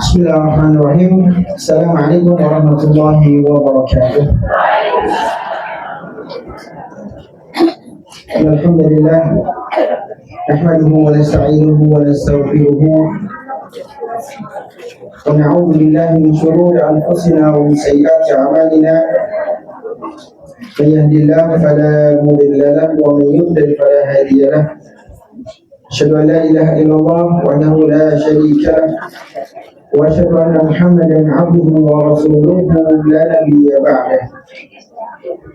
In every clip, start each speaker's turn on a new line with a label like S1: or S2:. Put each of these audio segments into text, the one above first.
S1: Bismillahirrahmanirrahim. Assalamualaikum warahmatullahi wabarakatuh. Alhamdulillah, nahmaduhu wa nasta'inuhu wa nastaghfiruhu wa na'udzu billahi min shururi anfusina wa min sayyiati a'malina. Man yahdihillahu fala mudilla lahu wa man yudlil fala hadiya lahu. Asyhadu an la ilaha illallah wahdahu la syarika lahu wa asyhadu anna Muhammadan 'abduhu wa rasuluhu la nabiyya ba'dahu.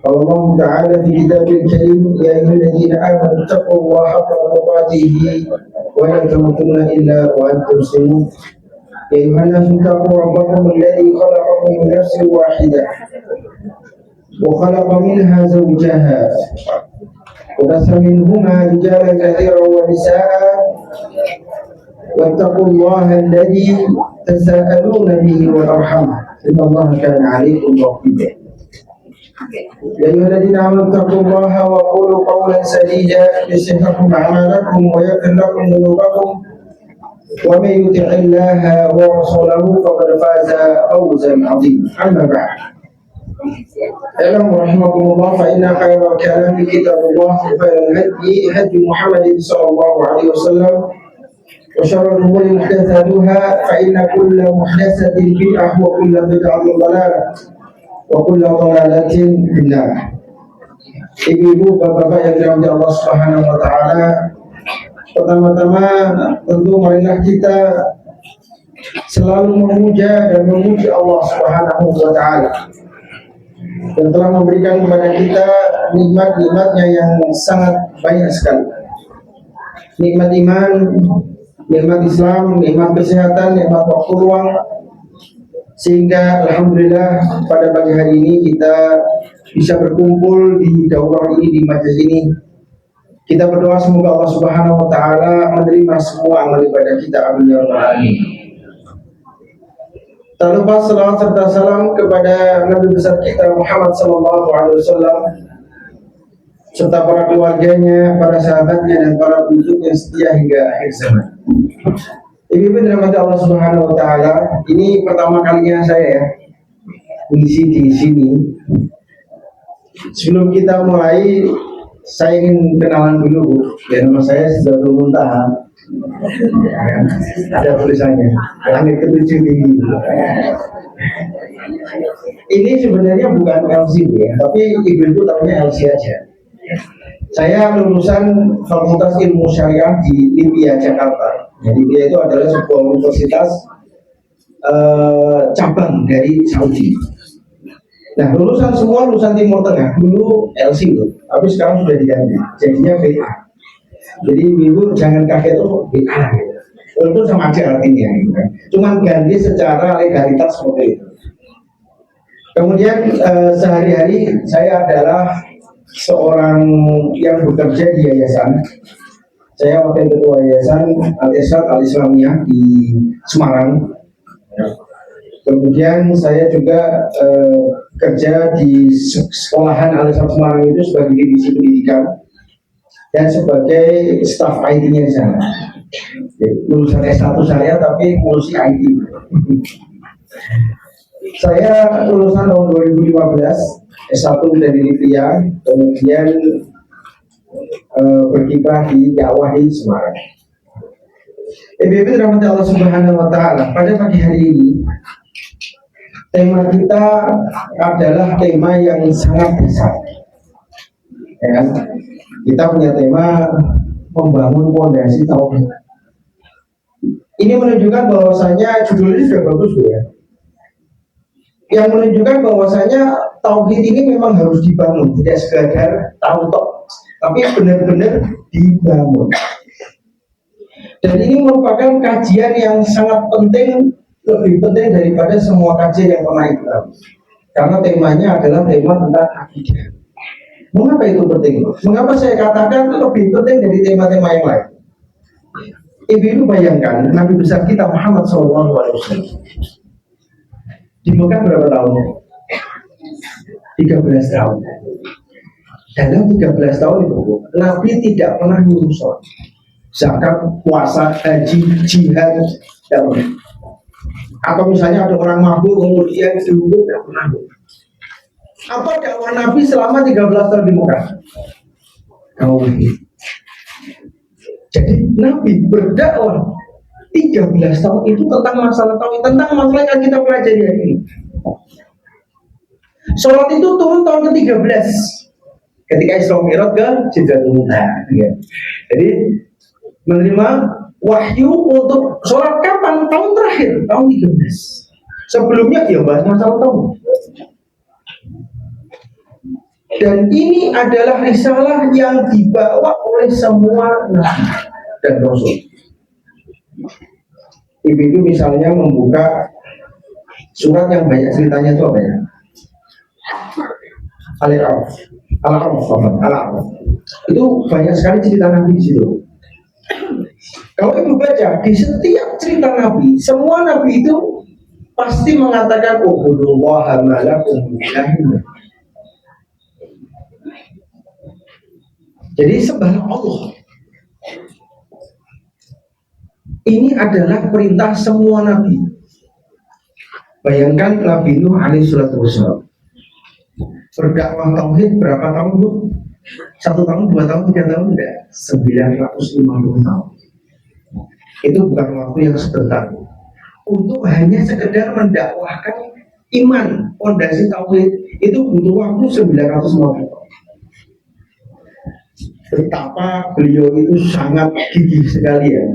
S1: Allah Ta'ala fi kitabil karim, ya ayyuhalladzina amanu taqullaha haqqa tuqatih wa la tamutunna illa wa antum muslimun. Ya ayyuhan nasu taqu rabbakum alladzi khalaqakum min nafsin wahidah wa khalaqa minha zawjaha wa bassa minhuma rijalan katsiran wa nisaa'a wattaqullaha alladzi tasaaluna bihi wal arham innallaha kana 'alaykum raqiba. Ya ayyuhalladzina amanu taqullaha wa qulu qawlan sadida yuslih lakum a'malakum wa yaghfir lakum dhunubakum wa may yuti'illaha wa rasulahu faqad faza fawzan 'azima. Amma ba'd. Alam rahimakumullah, fa inna khairal kalami kitabullah wa khairal hadi Muhammadin sallallahu alaihi wasallam wa syarrul umuri muhdatsatuha fa inna kulla muhdatsatin bid'ah wa kulla bid'atin dhalalah wa kulla dhalalatin finnar. Ibu-ibu, bapak-bapak yang dirahmati Allah Subhanahu wa taala, pertama-tama tentu marilah kita selalu memuja dan memuji Allah Subhanahu wa taala yang telah memberikan kepada kita nikmat-nikmatnya yang sangat banyak sekali. Nikmat iman, nikmat Islam, nikmat kesehatan, nikmat waktu luang, sehingga alhamdulillah pada pagi hari ini kita bisa berkumpul di daurah ini, di majelis ini. Kita berdoa semoga Allah Subhanahu wa taala menerima semua amal ibadah kita, amin ya rabbal alamin. Tak lupa salawat serta salam kepada Nabi besar kita Muhammad sallallahu alaihi wasallam serta para keluarganya, para sahabatnya, dan para pengikutnya setia hingga akhir zaman. Ibu-ibu dirahmati Allah Subhanahu wa taala, ini pertama kalinya saya mengisi di sini. Sebelum kita mulai, saya ingin kenalan dulu. Ya, nama saya Sidratul Muntaha. Ada tulisannya langit ketujuh tinggi. Ini sebenarnya bukan LC ya, tapi ibu-ibu tahunya LC aja. Saya lulusan Fakultas Ilmu Syariah di Libya, Jakarta. Jadi Libya itu adalah sebuah universitas cabang dari Saudi. Nah, lulusan Timur Tengah dulu LC loh, tapi sekarang sudah diganti, jadinya VA. Jadi ibu jangan kaget tuh VA, walaupun sama aja artinya, gitu kan. Cuman ganti secara legalitas seperti itu. Kemudian sehari-hari saya adalah seorang yang bekerja di yayasan. Saya wakil ketua yayasan Al-Irsyad Al-Islamiyah di Semarang. Kemudian saya juga kerja di sekolahan Al-Irsyad Semarang itu sebagai divisi pendidikan dan sebagai staf IT-nya di sana. Lulusan S1 saya tapi ngurusi IT. Saya lulusan tahun 2015, S1 dari Libya, kemudian berkiprah di dakwah di Semarang. Ibu-ibu dirahmati Allah Subhanahu wa taala, pada pagi hari ini tema kita adalah tema yang sangat besar. Ya kan? Kita punya tema membangun fondasi tauhid. Ini menunjukkan bahwasanya judulnya sudah bagus ya. Yang menunjukkan bahwasanya tauhid ini memang harus dibangun, tidak sekadar tahu tok, tapi benar-benar dibangun. Dan ini merupakan kajian yang sangat penting, lebih penting daripada semua kajian yang pernah kita lakukan. Karena temanya adalah tema tentang akidah. Mengapa itu penting? Mengapa saya katakan lebih penting dari tema-tema yang lain? Ibu-ibu bayangkan Nabi besar kita Muhammad SAW di Mekah berapa tahun? 13 tahun. Dalam 13 tahun itu Nabi tidak pernah nyuruh sholat, zakat, puasa, haji, jihad, tidak pernah. Atau misalnya ada orang mabuk kemudian dihukum, tidak pernah. Apa dakwah Nabi selama 13 tahun di Mekah? Jadi Nabi berdakwah 13 tahun itu tentang masalah tauhid, tentang masalah yang kita pelajari hari ini. Sholat itu turun tahun ke-13 ketika Isra Mi'raj ke Sidratul Muntaha. Ya. Jadi menerima wahyu untuk sholat kapan? Tahun terakhir, tahun 13. Sebelumnya ya bahas masalah tauhid. Dan ini adalah risalah yang dibawa oleh semua nabi dan rasul. Ibu-ibu misalnya membuka surat yang banyak ceritanya itu apa ya? Al-A'raf. Itu banyak sekali cerita Nabi di situ. Kalau ibu baca di setiap cerita Nabi, semua Nabi itu pasti mengatakan ubudullaha ma lakum min ilahin. Jadi sembahlah Allah. Ini adalah perintah semua Nabi. Bayangkan Nabi Nuh alaihi salatu wassalam berdakwah tauhid berapa tahun Bu? 1 tahun, 2 tahun, 3 tahun enggak? 950 tahun. Itu bukan waktu yang sebentar. Untuk hanya sekedar mendakwahkan iman, fondasi tauhid itu butuh waktu 950 tahun. Betapa beliau itu sangat gigih sekali ya.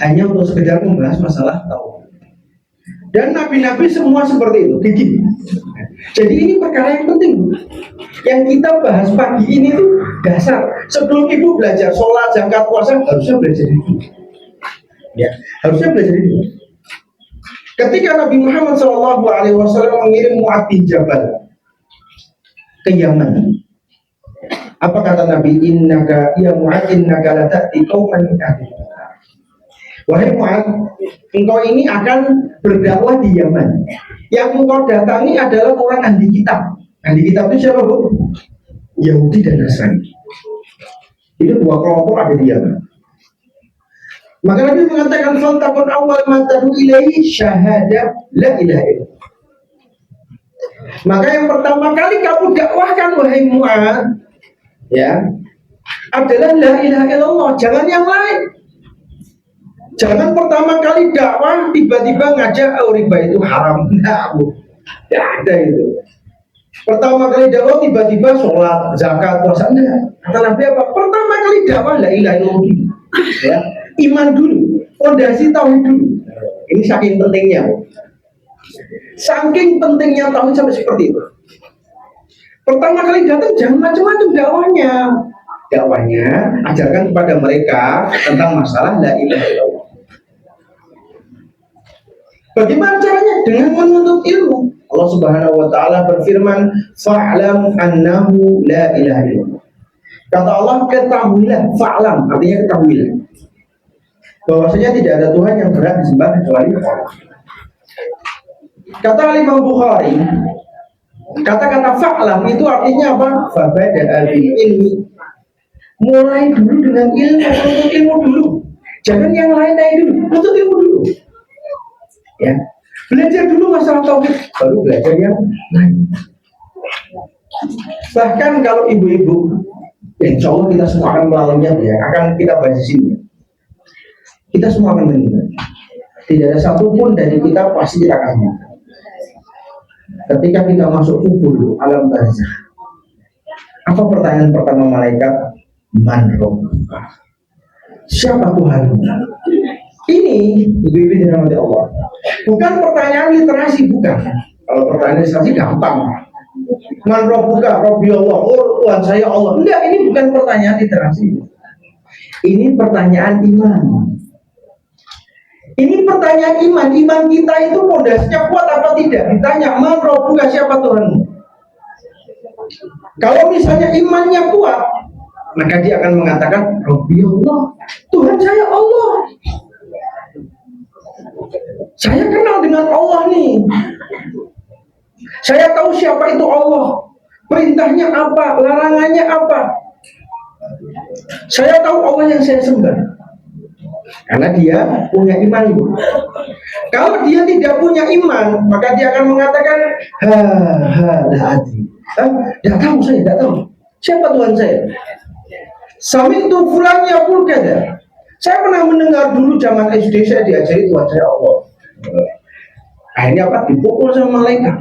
S1: Hanya untuk sekedar membahas masalah tauhid. Dan nabi-nabi semua seperti itu, gigih. Jadi ini perkara yang penting. Yang kita bahas pagi ini tuh dasar. Sebelum ibu belajar sholat, zakat, puasa, harusnya belajar itu. Ya, harusnya belajar itu. Ketika Nabi Muhammad SAW mengirim Mu'adz bin Jabal ke Yaman, apa kata Nabi? Innaka ya Mu'adz innaka la ta'ti qauman min ahli kitab. Wahai Mu'adz, engkau ini akan berdakwah di Yaman. Yang engkau datangi adalah orang ahli kitab. Ahli kitab itu siapa Bu? Yahudi dan Nasrani. Itu 2 kelompok ada di Yaman. Maka Nabi mengatakan faltaqun awal ma tad'u ilaihi syahadah la ilaha illallah. Maka yang pertama kali kamu dakwahkan wahai Mu'adz, ya, adalah la ilaha illallah, jangan yang lain. Jangan pertama kali dakwah tiba-tiba ngajak riba itu haram. Nah, tidak ada itu. Pertama kali dakwah tiba-tiba sholat, zakat, puasa. Nah, kata Nabi apa? Pertama kali dakwah la ilaha illallah. Ya, iman dulu, fondasi tauhid dulu. Ini saking pentingnya. Saking pentingnya tauhid sampai seperti itu. Pertama kali datang jangan macam-macam dakwahnya. Dakwahnya ajarkan kepada mereka tentang masalah la ilaha illallah. Bagaimana caranya? Dengan menuntut ilmu. Allah Subhanahu wa taala berfirman, "Fa'lam annahu la ilaha illallah." Kata Allah, ketahuilah, fa'lam artinya ketahuilah bahwasanya tidak ada Tuhan yang berhak disembah kecuali Allah. Kata Imam Bukhari, kata-kata fa'lam itu artinya apa? Fabada'a bil ilmi. Mulai dulu dengan ilmu, menuntut ilmu dulu. Jangan yang lain-lain dulu, menuntut ilmu dulu. Ya, belajar dulu masalah tauhid, baru belajar yang lain. Bahkan kalau ibu-ibu, ya insya Allah kita semua akan melaluinya, ya, akan kita bahas di sini. Kita semua akan meninggal. Tidak ada satupun dari kita pasti kita akan meninggal. Ketika kita masuk kubur alam barzakh, apa pertanyaan pertama malaikat? Man rabbuka? Siapa Tuhanmu? Ini ibu-ibu dirahmati Allah. Bukan pertanyaan literasi, bukan. Kalau pertanyaan literasi gampang. Man rabbuka? Rabbi Allah. Oh, Tuhan saya Allah. Enggak, ini bukan pertanyaan literasi. Ini pertanyaan iman. Ini pertanyaan iman. Iman kita itu pondasinya kuat apa tidak? Ditanya, man rabbuka, siapa Tuhanmu? Kalau misalnya imannya kuat, maka dia akan mengatakan Rabbi Allah. Tuhan saya Allah. Saya kenal dengan Allah nih. Saya tahu siapa itu Allah. Perintahnya apa, larangannya apa. Saya tahu Allah yang saya sembah. karena dia punya iman. Kalau dia tidak punya iman, maka dia akan mengatakan, la adri. Tidak tahu saya, tidak tahu. Siapa Tuhan saya? Sami itu fulan yaqul kada. Saya pernah mendengar dulu zaman SD saya diajari Tuhan saya Allah. Akhirnya apa? Dipukul sama malaikat.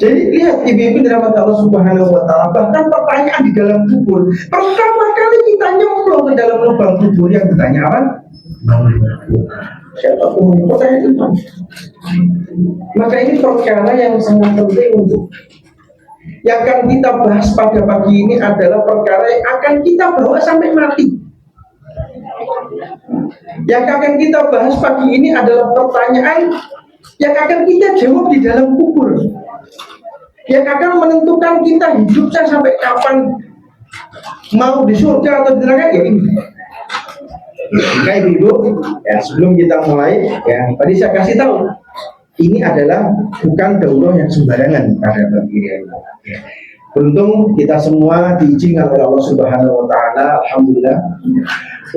S1: Jadi lihat ibu-ibu dirahmati Allah Subhanahu wa taala, bahkan pertanyaan di dalam kubur. Pertama kali kita nyemplung ke dalam lubang kubur yang bertanya apa? Siapa pun pertanyaan itu. Maka ini perkara yang sangat penting untuk yang akan kita bahas pada pagi ini adalah perkara yang akan kita bawa sampai mati. Yang akan kita bahas pagi ini adalah pertanyaan yang akan kita jawab di dalam kubur, yang akan menentukan kita hidupnya sampai kapan, mau di surga atau di neraka. Ya ini. Nah ibu, ya sebelum kita mulai, ya tadi saya kasih tahu, ini adalah bukan daurah yang sembarangan pada pagi ini. Beruntung kita semua diizinkan oleh Allah Subhanahu wa taala, alhamdulillah,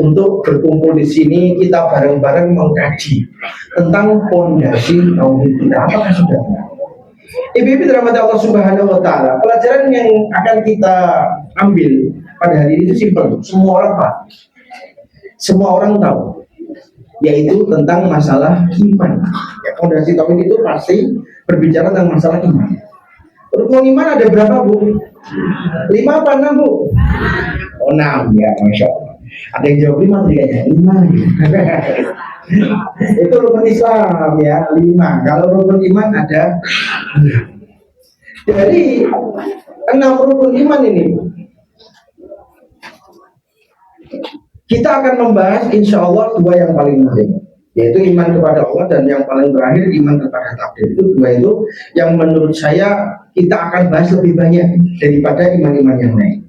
S1: untuk berkumpul di sini kita bareng-bareng mengkaji tentang pondasi tauhid kita. Apakah sudah? Ibu-ibu dirahmati Allah Subhanahu wa taala, pelajaran yang akan kita ambil pada hari ini itu simpel, semua orang paham. Semua orang tahu, yaitu tentang masalah iman. Ya, pondasi tauhid itu pasti berbicara tentang masalah iman. Rukun iman ada berapa, Bu? 5 apa 6, Bu? Oh 6 ya, Masya Allah. Ada yang jawab 5 kayaknya, 5 itu rukun Islam ya, 5. Kalau rukun iman ada. Jadi 6 rukun iman ini kita akan membahas insya Allah 2 yang paling penting, yaitu iman kepada Allah, dan yang paling terakhir iman kepada takdir. Itu 2 itu yang menurut saya kita akan bahas lebih banyak daripada iman-iman yang lain.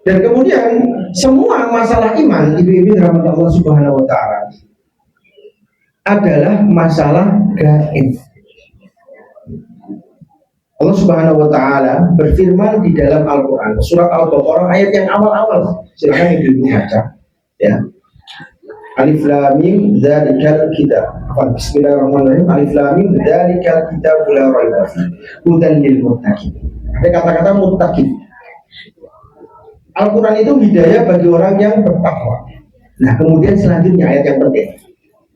S1: Dan kemudian semua masalah iman, ibu-ibu dirahmati Allah Subhanahu wa taala, adalah masalah gaib. Allah Subhanahu wa taala berfirman di dalam Al-Qur'an, surat Al-Baqarah ayat yang awal-awal. Silakan ibu baca ya. Alif lam mim dzalikal kitab. Bismillahirrahmanirrahim. Alif lam mim dzalikal kitab la raiba fihi hudan lil muttaqin. Ada kata-kata muttaqin. Al-Qur'an itu hidayah bagi orang yang bertakwa. Nah, kemudian selanjutnya ayat yang penting.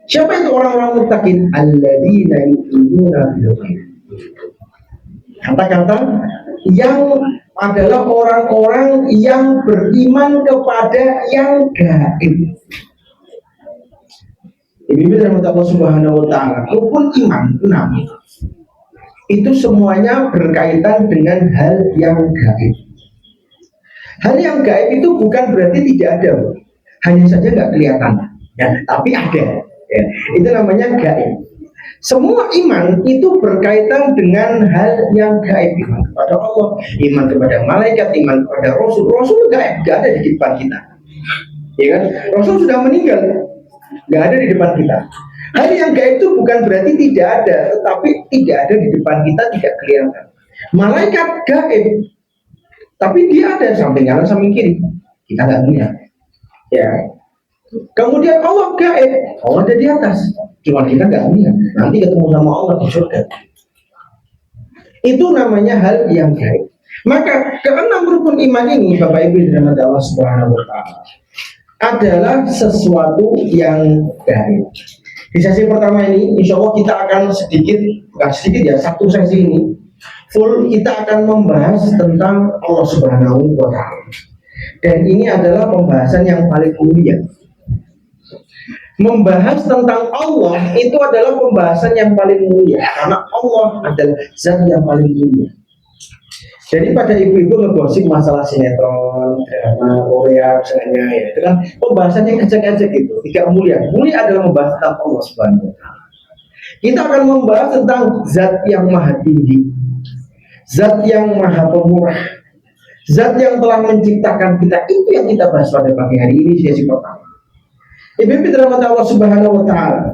S1: Siapa itu orang-orang muttaqin? Alladzina yu'minuna bil ghaib. Kata-kata yang adalah orang-orang yang beriman kepada yang gaib. Ibu-ibu dan Allah Subhanahu wa taala, rukun iman 6 itu semuanya berkaitan dengan hal yang gaib. Hal yang gaib itu bukan berarti tidak ada, hanya saja nggak kelihatan, ya, tapi ada. Ya. Itu namanya gaib. Semua iman itu berkaitan dengan hal yang gaib. Iman kepada Allah, iman kepada malaikat, iman kepada Rasul. Rasul itu gaib, nggak ada di depan kita, ya kan? Rasul sudah meninggal, nggak ada di depan kita. Hal yang gaib itu bukan berarti tidak ada, tetapi tidak ada di depan kita, tidak kelihatan. Malaikat gaib, tapi dia ada samping kanan, samping kiri, kita nggak melihat. Ya. Kemudian Allah gaib, Allah ada di atas, cuma kita nggak melihat. Nanti ketemu sama Allah di surga. Itu namanya hal yang gaib. Maka keenam rukun iman ini, Bapak Ibu dan Allah Subhanahu wa taala, adalah sesuatu yang gaib. Di sesi pertama ini, insya Allah kita akan bukan sedikit ya, satu sesi ini full kita akan membahas tentang Allah Subhanahu wa taala. Dan ini adalah pembahasan yang paling mulia. Membahas tentang Allah itu adalah pembahasan yang paling mulia, karena Allah adalah zat yang paling mulia. Jadi pada ibu-ibu ngegosip masalah sinetron, drama Korea misalnya, ya, itu kan pembahasannya ngecek-ngecek gitu, tidak mulia. Mulia adalah membahas tentang Allah Subhanahu wa taala. Kita akan membahas tentang zat yang maha tinggi, zat yang maha pemurah, zat yang telah menciptakan kita. Itu yang kita bahas pada pagi hari ini, sesi pertama. Ibu-ibu dirahmati Allah Subhanahu wa taala.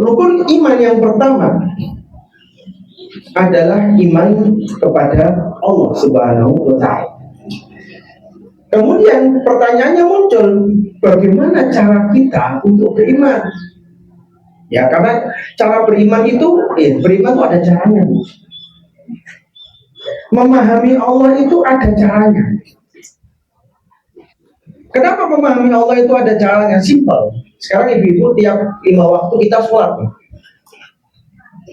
S1: Rukun iman yang pertama adalah iman kepada Allah Subhanahu wa taala. Kemudian pertanyaannya muncul, bagaimana cara kita untuk beriman? Ya, karena cara beriman itu, beriman itu ada caranya. Memahami Allah itu ada caranya. Kenapa memahami Allah itu ada caranya? Simpel. Sekarang ibu-ibu tiap 5 waktu kita sholat.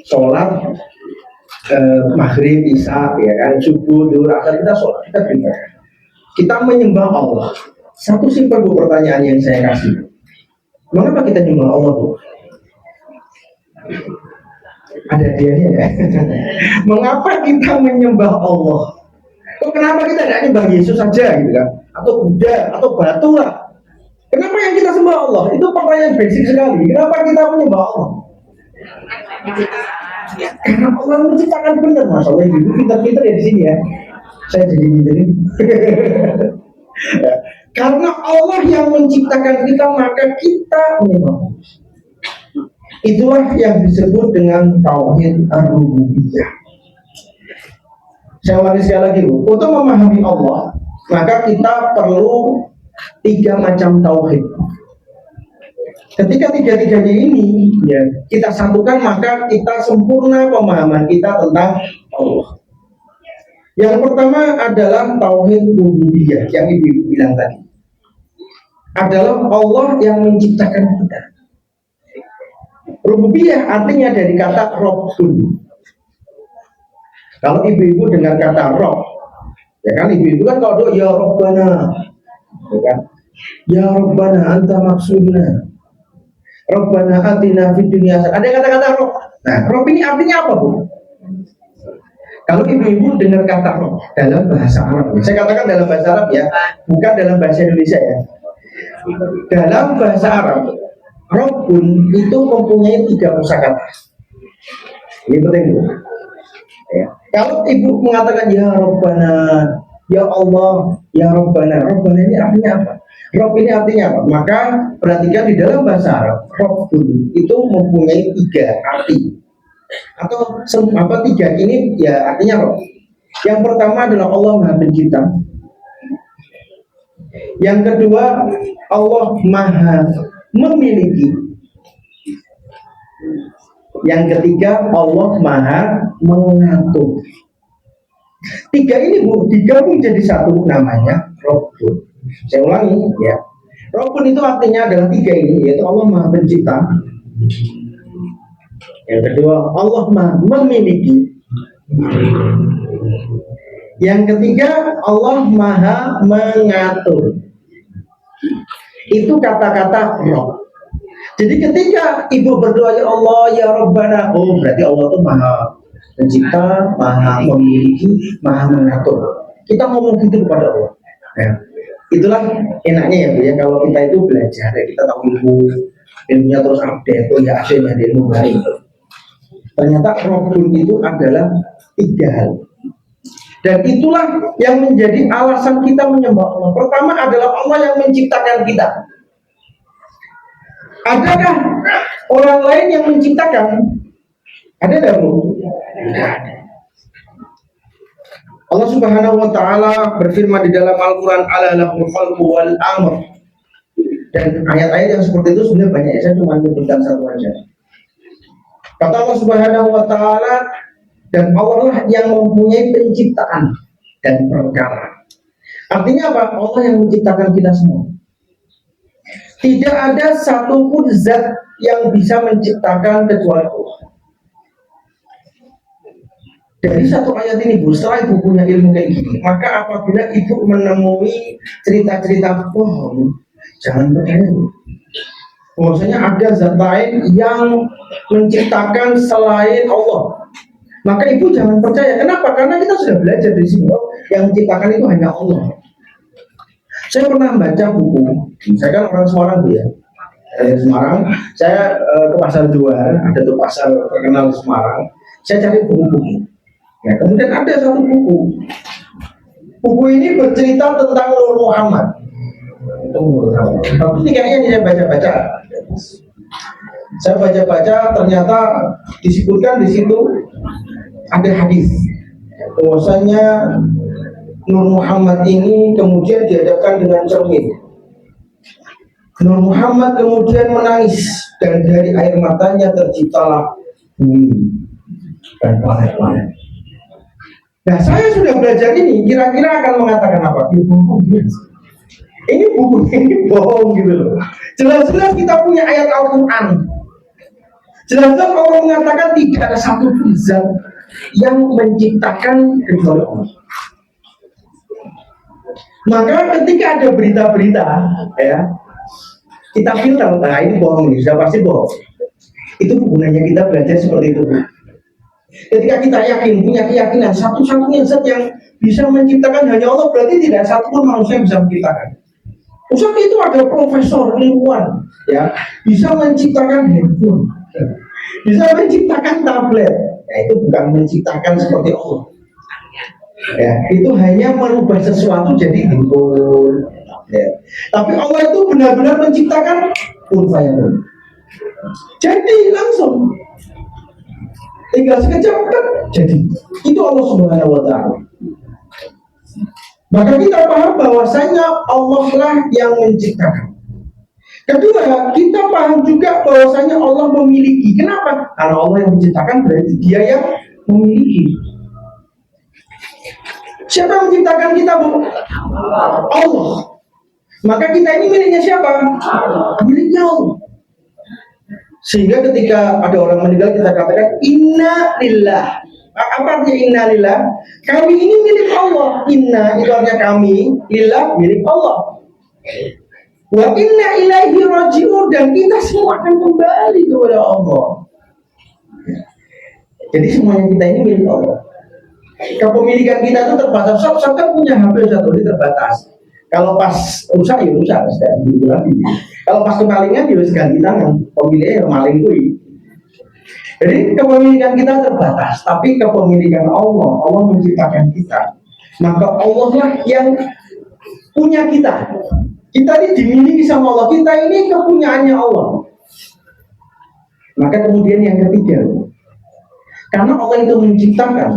S1: Sholat maghrib, isya, ya kan, subuh, zuhur, asar, kita sholat, kita beribadah. Kita menyembah Allah. Satu simpel pertanyaan yang saya kasih. Mengapa kita menyembah Allah, Bu? Ada dianya ya. Mengapa kita menyembah Allah? Kok kenapa kita tidak menyembah Yesus saja gitu kan? Atau Buddha, atau batu lah? Kenapa yang kita sembah Allah? Itu pertanyaan basic sekali. Kenapa kita menyembah Allah? Karena Allah menciptakan benar, masalah ibu pintar-pintar ya di sini ya. Saya jadi ini. Karena Allah yang menciptakan kita, maka kita menyembah. Itulah yang disebut dengan tauhid ar-rububiyah. Saya ulangi sekali lagi, Bu. Untuk memahami Allah, maka kita perlu 3 macam tauhid. Ketika tiga-tiganya ini ya kita satukan, maka kita sempurna pemahaman kita tentang Allah. Yang pertama adalah tauhid rububiyah yang ibu bilang tadi. Adalah Allah yang menciptakan kita. Rububiyah artinya dari kata Rabbun. Kalau ibu-ibu dengar kata Rabb, ya kan ibu-ibu kan kalau doa ya Rabbana, ya kan? Ya Rabbana anta maksudna. Rabbana atina fid dunya. Ada kata-kata Rabb. Nah, Rabb ini artinya apa, Bu? Kalau ibu-ibu dengar kata Rabb dalam bahasa Arab, saya katakan dalam bahasa Arab ya, bukan dalam bahasa Indonesia ya. Dalam bahasa Arab, Rabbun itu mempunyai 3 kosakata. Ini penting, Bu. Ya. Kalau ibu mengatakan ya Rabbana, ya Allah, ya Rabbana, Rabbana ini artinya apa? Rabb ini artinya apa? Maka perhatikan di dalam bahasa Arab, Rabbun itu mempunyai 3 arti. Atau 3 ini ya artinya Rabb. Yang pertama adalah Allah Maha Pencipta. Yang kedua, Allah Maha Memiliki. Yang ketiga, Allah Maha Mengatur. 3 ini, Bu, digabung jadi satu, namanya Rabbun. Saya ulangi ya. Rabbun itu artinya adalah 3 ini, yaitu Allah Maha Pencipta. Yang kedua, Allah Maha Memiliki. Yang ketiga, Allah Maha Mengatur. Itu kata-kata Rabb. Jadi ketika ibu berdoa ya Allah ya Rabbana, oh berarti Allah itu Maha Pencipta, Maha Memiliki, Maha Mengatur. Kita ngomong gitu kepada Allah. Ya. Itulah enaknya ya Bu ya, kalau kita itu belajar ya, kita tahu ilmunya terus update, oh ya asyiknya di ilmu baik. Ternyata Rabbun itu adalah 3 hal. Dan itulah yang menjadi alasan kita menyembah Allah. Pertama adalah Allah yang menciptakan kita. Adakah orang lain yang menciptakan? Ada tidak, Bu? Tidak ada. Allah Subhanahu wa taala berfirman di dalam Al-Qur'an, ala lahul khalqu wal amr. Dan ayat-ayat yang seperti itu sebenarnya banyak, saya cuma menyebutkan satu aja. Kata Allah Subhanahu wa taala, dan Allah lah yang mempunyai penciptaan dan perkara. Artinya apa? Allah yang menciptakan kita semua. Tidak ada satupun zat yang bisa menciptakan kecuali Allah. Dari satu ayat ini, Bu, setelah ibu punya ilmu kayak gini, maka apabila ibu menemui cerita-cerita bohong, jangan percaya. Bahwasanya ada zat lain yang menciptakan selain Allah, maka ibu jangan percaya. Kenapa? Karena kita sudah belajar di sini, yang menciptakan itu hanya Allah. Saya pernah baca buku, saya kan orang Semarang, Bu ya. Dari Semarang, saya ke Pasar Juar, ada tuh pasar terkenal di Semarang. Saya cari buku-buku. Ya, kemudian ada satu buku. Buku ini bercerita tentang Nur Muhammad. Tapi ini kayaknya saya baca-baca. Saya baca-baca, ternyata disebutkan di situ ada hadis bahwasanya Nur Muhammad ini kemudian dihadapkan dengan cermin. Nur Muhammad kemudian menangis dan dari air matanya terciptalah bumi dan planet-planet. Nah, saya sudah belajar ini, kira-kira akan mengatakan apa? Ini bohong, ini buku ini bohong gitu loh. Jelas-jelas kita punya ayat Al-Quran. Jelas-jelas Allah mengatakan tidak ada satu zat yang menciptakan kecuali Allah. Maka ketika ada berita-berita, ya, kita filter, nah ini bohong, ini sudah pasti bohong. Itu gunanya kita belajar seperti itu. Ketika kita yakin, punya keyakinan satu-satunya zat yang bisa menciptakan hanya Allah, berarti tidak satu pun manusia yang bisa menciptakan. Usah itu ada profesor ilmuwan, ya, bisa menciptakan handphone, bisa menciptakan tablet. Ya, itu bukan menciptakan seperti Allah. Ya, itu hanya merubah sesuatu jadi handphone. Ya. Tapi Allah itu benar-benar menciptakan kun fayakun. Jadi langsung, tinggal sekejap kan jadi. Itu Allah Subhanahu Wa Taala. Maka kita paham bahwasanya Allah lah yang menciptakan. Kedua, kita paham juga bahwasanya Allah memiliki. Kenapa? Karena Allah yang menciptakan berarti Dia yang memiliki. Siapa yang menciptakan kita, Bu? Allah. Maka kita ini miliknya siapa? Miliknya Allah. Sehingga ketika ada orang meninggal kita katakan inna lillah. Apa artinya inna lillah? Kami ini milik Allah. Inna itu artinya kami, lillah milik Allah. Wa inna ilaihi raji'un, dan kita semua akan kembali kepada Allah. Jadi semuanya kita ini milik Allah. Kepemilikan kita itu terbatas. Sob kan punya HP satu ini terbatas. Kalau pas rusak ya rusak, sudah gitu lagi. Kalau pas kemalingan ya harus ganti tangan. Pemiliknya maling itu. Jadi kepemilikan kita terbatas, tapi kepemilikan Allah, Allah menciptakan kita. Maka Allah lah yang punya kita. Kita ini dimiliki sama Allah. Kita ini kepunyaannya Allah. Maka kemudian yang ketiga, karena Allah itu menciptakan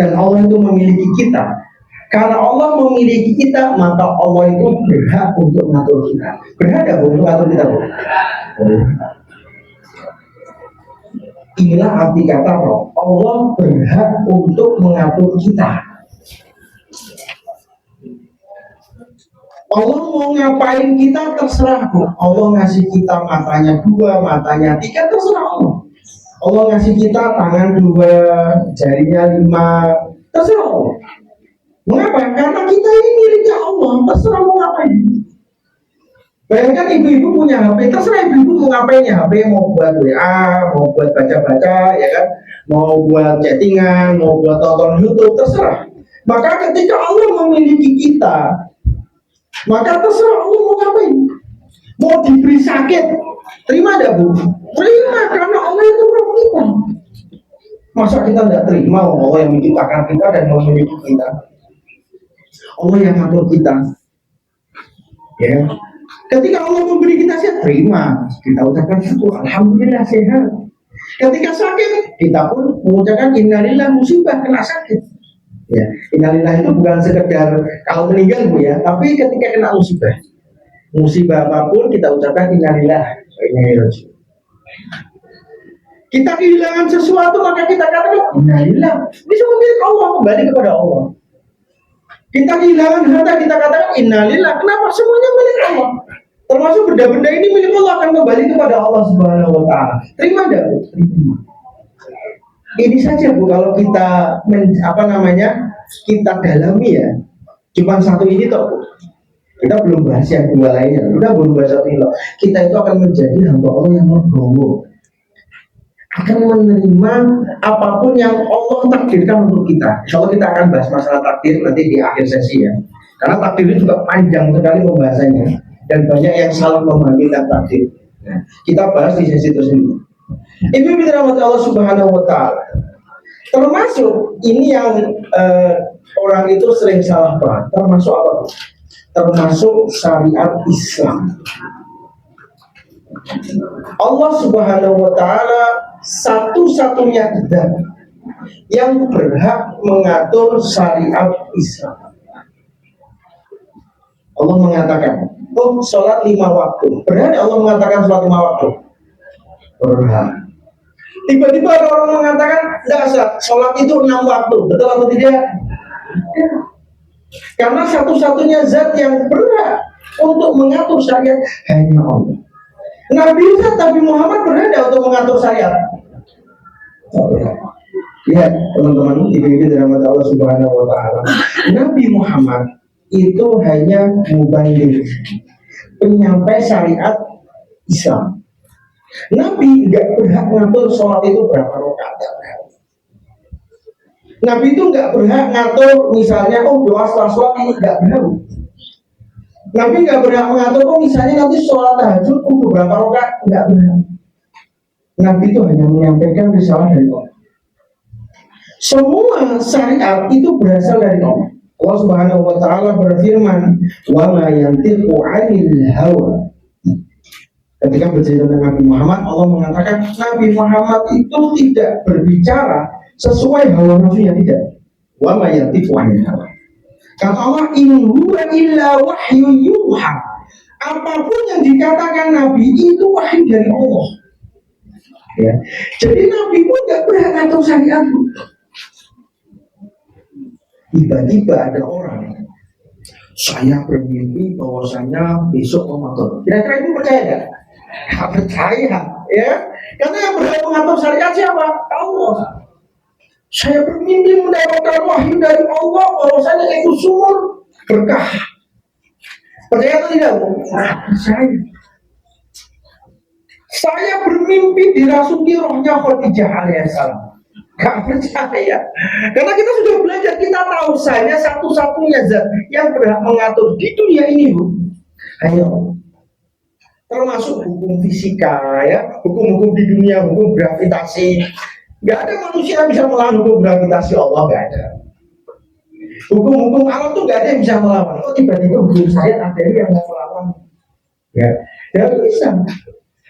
S1: dan Allah itu memiliki kita. Karena Allah memiliki kita, maka Allah itu berhak untuk mengatur kita. Berhak gak untuk mengatur kita? Inilah arti kata Allah berhak untuk mengatur kita. Allah mau ngapain kita terserah, Bu. Allah ngasih kita matanya 2, matanya 3, terserah Allah. Allah ngasih kita tangan 2, jarinya 5, terserah Allah. Mengapa? Karena kita ini miliknya Allah, terserah mau ngapain. Bayangkan ibu-ibu punya HP, terserah ibu-ibu mau ngapain ya. HP mau buat WA, mau buat baca-baca, ya kan, mau buat chattingan, mau buat tonton YouTube, terserah. Maka ketika Allah memiliki kita, maka terserah Allah mau ngapain. Mau diberi sakit, terima ada, Bu? Terima, karena Allah itu roh kita. Masa kita tidak terima Allah yang menciptakan kita dan memiliki kita? Allah yang ngatur kita. Ya. Ketika Allah memberi kita sehat, terima. Kita ucapkan syukur, alhamdulillah sehat. Ketika sakit, kita pun mengucapkan innalillah, musibah kena sakit. Ya, innalillah itu bukan sekedar kalau meninggal, Bu, ya, tapi ketika kena musibah apapun kita ucapkan innalillah. Kita kehilangan sesuatu maka kita katakan innalillah. Ini semua milik Allah, kembali kepada Allah. Kita kehilangan harta, kita katakan innalillah. Kenapa? Semuanya milik Allah. Termasuk benda-benda ini milik Allah, akan kembali kepada Allah Subhanahu Wa Taala. Terima enggak, Bu? Terima. Ini saja, Bu, kalau kita kita dalami ya. Cuma satu ini toh, Bu. Kita belum bahas yang 2 lainnya. Kita belum bahas satu ini loh. Kita itu akan menjadi hamba Allah yang legowo. Akan menerima apapun yang Allah takdirkan untuk kita. Insya Allah kita akan bahas masalah takdir nanti di akhir sesi ya. Karena takdir itu juga panjang sekali pembahasannya dan banyak yang salah memahami tentang takdir. Nah, kita bahas di sesi tersebut. Ibu dirahmati Allah Subhanahu Wa Taala. Termasuk ini yang orang itu sering salah paham. Termasuk apa? Termasuk syariat Islam. Allah Subhanahu Wa Taala satu-satunya zat yang berhak mengatur syariat Islam. Allah mengatakan, oh sholat 5 waktu. Benar Allah mengatakan sholat 5 waktu? Benar. Tiba-tiba ada orang mengatakan, tidak sah, sholat itu 6 waktu. Betul atau tidak? Ya. Karena satu-satunya zat yang berhak untuk mengatur syariat hanya Allah. Nabi Muhammad berhak untuk mengatur syariat. Lihat teman-teman, ibu-ibu dirahmati Allah Subhanahu wa Ta'ala. Nabi Muhammad itu hanya mubaligh, penyampai syariat Islam. Nabi nggak berhak ngatur sholat itu berapa rakaat. Nabi itu nggak berhak ngatur misalnya doa setelah sholat ini nggak berhak. Nabi nggak berhak mengatur misalnya nanti sholat tahajud untuk berapa rakaat, nggak berhak. Nabi itu hanya menyampaikan risalah dari Allah. Semua syariat itu berasal dari Allah. Allah Subhanahu wa Ta'ala berfirman, "Wa ma yantiqu 'anil hawa." Ketika bercerita tentang Nabi Muhammad, Allah mengatakan Nabi Muhammad itu tidak berbicara sesuai hawa nafsunya, tidak. Wa ma yantiqu 'anil hawa. Kata Allah, "In huwa illa wahyu yuha." Apapun yang dikatakan Nabi itu wahyu dari Allah. Ya. Jadi Nabi pun tidak berhak ngatur syariat. Tiba-tiba ada orang, saya bermimpi bahwasanya besok Ramadan. Kira-kira itu percaya nggak? Nggak percaya, ya. Karena yang berhak mengatur syariat siapa? Allah. Saya bermimpi mendapatkan wahyu dari Allah bahwasanya itu sumur berkah. Percaya atau tidak? Percaya. Saya bermimpi dirasuki rohnya Khadijah alaihissalam. Gak percaya. Karena kita sudah belajar, kita tahu saya satu-satunya zat yang berhak mengatur di dunia ini, Bu. Ayo. Termasuk hukum fisika, ya, hukum-hukum di dunia, hukum gravitasi. Gak ada manusia yang bisa melawan hukum gravitasi Allah, gak ada. Hukum-hukum alam tuh gak ada yang bisa melawan. Oh, tiba-tiba hukum syariat ada yang mau melawan. Ya, gak bisa.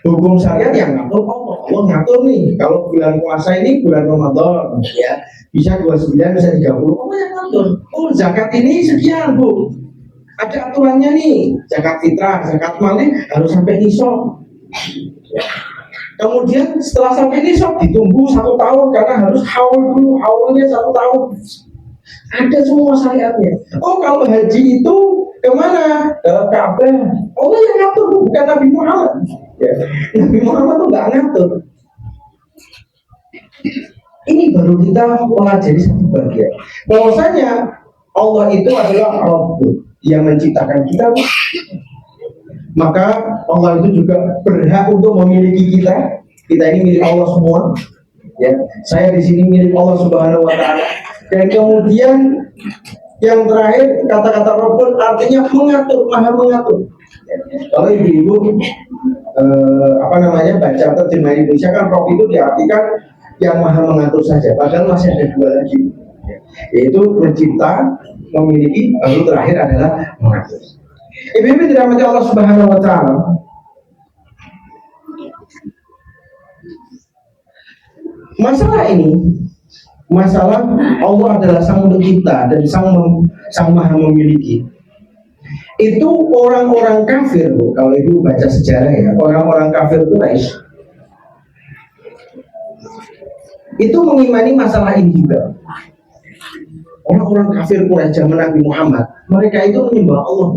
S1: Hukum syariat yang ngatur Allah. Allah ngatur nih, kalau bulan puasa ini bulan Ramadan, ya bisa 29, bisa 30. Allah yang ngatur. Oh, zakat ini sekian, Bu. Ada aturannya nih, zakat fitrah, zakat mal harus sampai nisab. Ya. Kemudian setelah sampai nisab ditunggu 1 tahun karena harus haul dulu, haulnya 1 tahun. Ada semua syariatnya. Oh, kalau haji itu kemana? Ke Ka'bah. Allah yang ngatur, bukan Nabi Muhammad. Ya. Nabi Muhammad tuh nggak ngatur. Ini baru kita pelajari satu bagian. Bahwasanya Allah itu adalah Rabb yang menciptakan kita. Maka Allah itu juga berhak untuk memiliki kita. Kita ini milik Allah semua. Ya, saya di sini milik Allah Subhanahu Wa Taala. Dan kemudian yang terakhir kata-kata Rabbul artinya mengatur, maha mengatur. Kalau ibu-ibu baca terjemah Indonesia kan Rabb itu diartikan yang maha mengatur saja. Padahal masih ada 2 lagi, yaitu mencipta, memiliki, lalu terakhir adalah mengatur. Ibu-ibu dirahmati Allah Subhanahu Wa Taala. Masalah ini, masalah Allah adalah sang pencipta dan sang maha memiliki. Itu orang-orang kafir, kalau ibu baca sejarah ya, orang-orang kafir Quraisy itu mengimani masalah ini juga. Orang-orang kafir Quraisy zaman Nabi Muhammad, mereka itu menyembah Allah,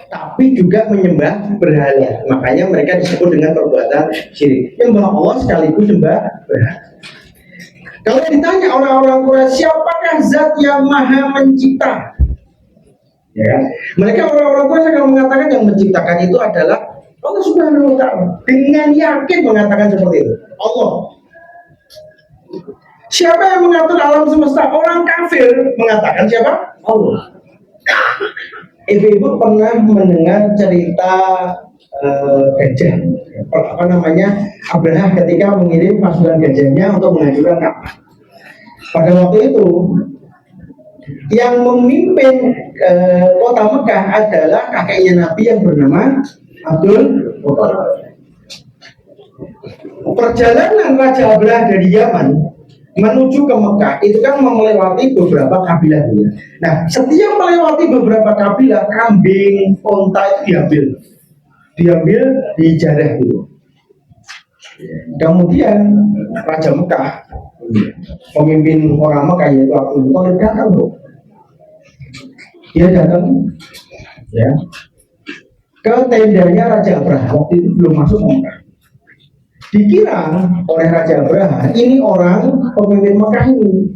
S1: tapi juga menyembah berhala. Makanya mereka disebut dengan perbuatan syirik. Menyembah Allah sekaligus menyembah berhala. Kalau ditanya orang-orang Quraisy, siapakah zat yang maha mencipta? Ya, mereka orang-orang Quraisy akan mengatakan yang menciptakan itu adalah Allah Subhanahu Wa Taala. Dengan yakin mengatakan seperti itu. Allah. Siapa yang mengatur alam semesta? Orang kafir mengatakan siapa? Allah. Ibu-ibu pernah mendengar cerita gajah, Abrahah ketika mengirim pasukan gajahnya untuk menghancurkan Ka'bah. Pada waktu itu yang memimpin kota Mekah adalah kakeknya Nabi yang bernama Abdul Muthalib. Perjalanan Raja Abrahah dari Yaman menuju ke Mekah itu kan melewati beberapa kabilah ya. Nah, setiap melewati beberapa kabilah, kambing, unta itu diambil, dijarah gitu. Kemudian Raja Mekah, pemimpin orang Mekah yaitu Abdul Muthalib datang loh. Dia datang ya ke tendanya Raja Abraha. Waktu itu belum masuk Mekah. Dikira oleh Raja Abraha ini orang pemimpin Mekah ini.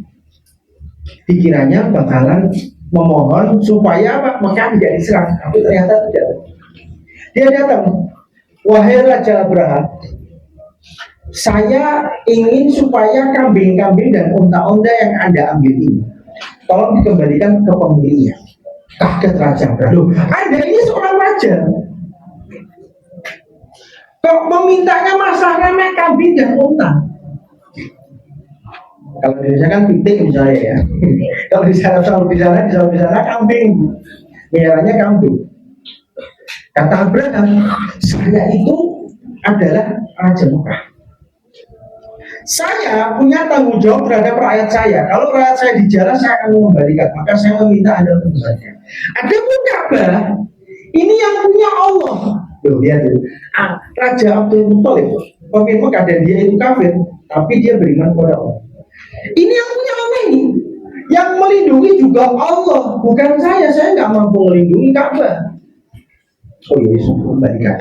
S1: Dikiranya bakalan memohon supaya Mekah tidak diserang, tapi ternyata tidak. Dia datang, wahai Raja Abraha, saya ingin supaya kambing-kambing dan unta-unta yang Anda ambil ini tolong dikembalikan ke pemiliknya. Kaget Raja Abraha, loh, Anda ini seorang raja, kok memintanya masalah remeh kambing dan unta? Kalau di Indonesia kan pitik misalnya ya. Kalau di sana kambing, merahnya kambing. Kata Abraham, saya itu adalah Raja Mekah. Saya punya tanggung jawab terhadap rakyat saya. Kalau rakyat saya dijarah, saya akan mengembalikan. Maka saya meminta Anda untuk saja. Ada pun Ka'bah, ini yang punya Allah. Loh, lihat tuh. Raja Abdul Muthalib, pemimpin Mekah, dan dia itu kafir, tapi dia beriman kepada Allah. Ini yang punya Allah ini. Yang melindungi juga Allah, bukan saya. Saya nggak mampu melindungi Ka'bah. Oh iya, kembalikan.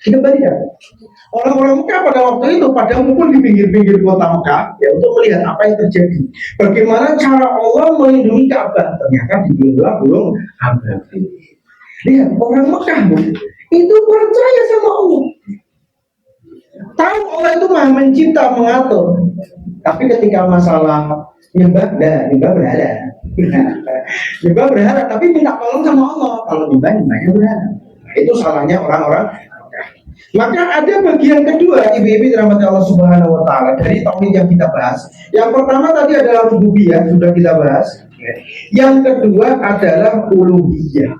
S1: Dikembalikan. Orang-orang Mekah pada waktu itu pada ngumpul di pinggir-pinggir kota Mekah ya untuk melihat apa yang terjadi. Bagaimana cara Allah melindungi Ka'bah? Ternyata dibilang burung ababil. Lihat orang Mekah itu percaya sama Allah. Tahu Allah itu Maha Mencipta, mengatur. Tapi ketika masalah nyembah berhala. Nyembah berhala, tapi minta tolong sama Allah. Kalau nyembahnya berhala. Itu salahnya orang-orang. Maka ada bagian kedua, ibu-ibu dirahmati Allah Subhanahu wa taala dari tauhid yang kita bahas. Yang pertama tadi adalah rububiyah, sudah kita bahas. Yang kedua adalah uluhiyah.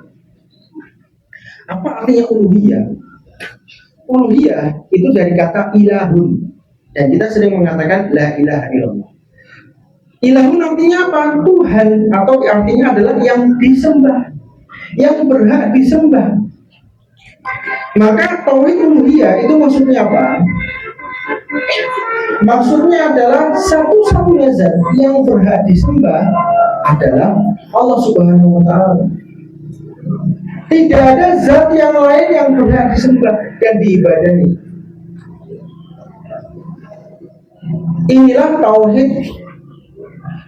S1: Apa artinya uluhiyah? Uluhiyah itu dari kata ilahun. Dan kita sering mengatakan la ilaha illallah. Ilahun artinya apa? Tuhan, atau artinya adalah yang disembah, yang berhak disembah. Maka tauhid uluhiyah itu maksudnya apa? Maksudnya adalah satu-satunya zat yang berhak disembah adalah Allah Subhanahu wa taala. Tidak ada zat yang lain yang berhak disembah dan diibadahi. Inilah tauhid